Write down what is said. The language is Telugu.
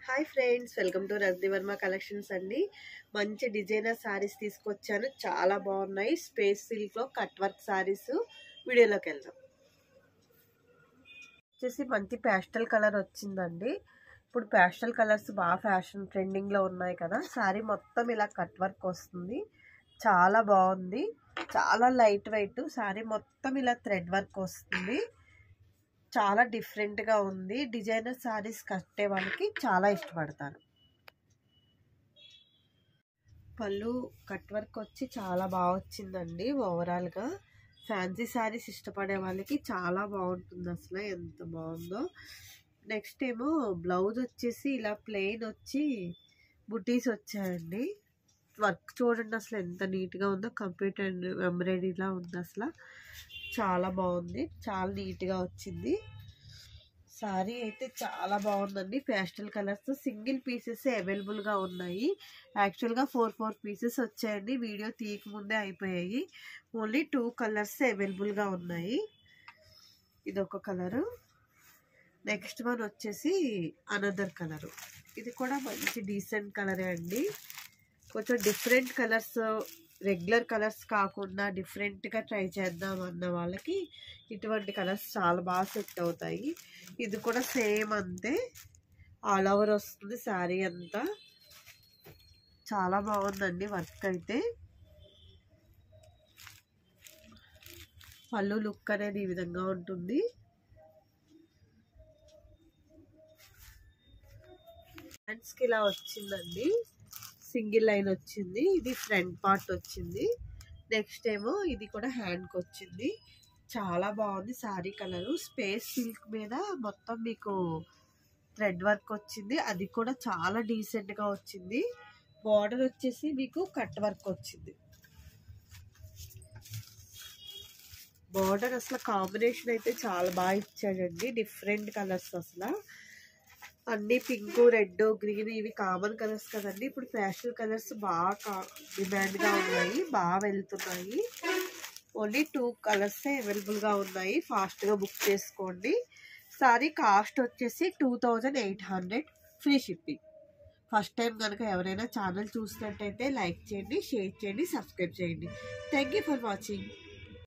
Hi friends, welcome to Rajani Varma collections అండి. మంచి డిజైనర్ సారీస్ తీసుకొచ్చాను, చాలా బాగున్నాయి. స్పేస్ సిల్క్లో కట్ వర్క్ సారీస్. వీడియోలోకి వెళ్దాం. వచ్చేసి మంచి ప్యాస్టల్ కలర్ వచ్చిందండి. ఇప్పుడు ప్యాస్టల్ కలర్స్ బాగా ఫ్యాషన్ ట్రెండింగ్లో ఉన్నాయి కదా. సారీ మొత్తం ఇలా కట్ వర్క్ వస్తుంది, చాలా బాగుంది. చాలా లైట్ వెయిట్ సారీ, మొత్తం ఇలా థ్రెడ్ వర్క్ వస్తుంది. చాలా డిఫరెంట్గా ఉంది. డిజైనర్ సారీస్ కట్టే వాళ్ళకి చాలా ఇష్టపడతారు. పళ్ళు కట్ వర్క్ వచ్చి చాలా బాగా వచ్చిందండి. ఓవరాల్గా ఫ్యాన్సీ సారీస్ ఇష్టపడే వాళ్ళకి చాలా బాగుంటుంది. అసలు ఎంత బాగుందో. నెక్స్ట్ ఏమో బ్లౌజ్ వచ్చేసి ఇలా ప్లెయిన్ వచ్చి బుటీస్ వచ్చాయండి. వర్క్ చూడండి అసలు ఎంత నీట్గా ఉందో. కంప్యూటర్ ఎంబ్రాయిడరీలా ఉంది. అసలు చాలా బాగుంది, చాలా నీట్గా వచ్చింది. సారీ అయితే చాలా బాగుందండి. ప్యాస్టల్ కలర్స్ సింగిల్ పీసెస్ అవైలబుల్గా ఉన్నాయి. యాక్చువల్గా 4 పీసెస్ వచ్చాయండి. వీడియో తీయక ముందే అయిపోయాయి. ఓన్లీ 2 కలర్స్ అవైలబుల్గా ఉన్నాయి. ఇదొక కలరు. నెక్స్ట్ వన్ వచ్చేసి అనదర్ కలరు. ఇది కూడా మంచి డీసెంట్ కలరే అండి. కొంచెం డిఫరెంట్ కలర్స్, రెగ్యులర్ కలర్స్ కాకుండా డిఫరెంట్గా ట్రై చేద్దాం అన్న వాళ్ళకి ఇటువంటి కలర్స్ చాలా బాగా సెట్ అవుతాయి. ఇది కూడా సేమ్ అంతే, ఆల్ ఓవర్ వస్తుంది శారీ అంతా. చాలా బాగుందండి వర్క్ అయితే. పళ్ళు లుక్ అనేది ఈ విధంగా ఉంటుంది. హ్యాండ్స్కి ఇలా వచ్చిందండి, సింగిల్ లైన్ వచ్చింది. ఇది ఫ్రంట్ పార్ట్ వచ్చింది. నెక్స్ట్ ఏమో ఇది కూడా హ్యాండ్కి వచ్చింది. చాలా బాగుంది శారీ కలరు. స్పేస్ సిల్క్ మీద మొత్తం మీకు థ్రెడ్ వర్క్ వచ్చింది. అది కూడా చాలా డీసెంట్గా వచ్చింది. బార్డర్ వచ్చేసి మీకు కట్ వర్క్ వచ్చింది. బార్డర్ అసలు కాంబినేషన్ అయితే చాలా బాగా ఇచ్చాడండి. డిఫరెంట్ కలర్స్ అసలు అన్ని పింక్, రెడ్, గ్రీన్ ఇవి కామన్ కలర్స్ కదండి. ఇప్పుడు ప్యాస్టల్ కలర్స్ బాగా డిమాండ్గా ఉన్నాయి, బాగా వెళ్తున్నాయి. ఓన్లీ 2 కలర్సే అవైలబుల్గా ఉన్నాయి. ఫాస్ట్గా బుక్ చేసుకోండి. సారీ కాస్ట్ వచ్చేసి 2800, ఫ్రీ షిప్పింగ్. ఫస్ట్ టైం కనుక ఎవరైనా ఛానల్ చూసినట్టయితే లైక్ చేయండి, షేర్ చేయండి, సబ్స్క్రైబ్ చేయండి. Thank you for watching.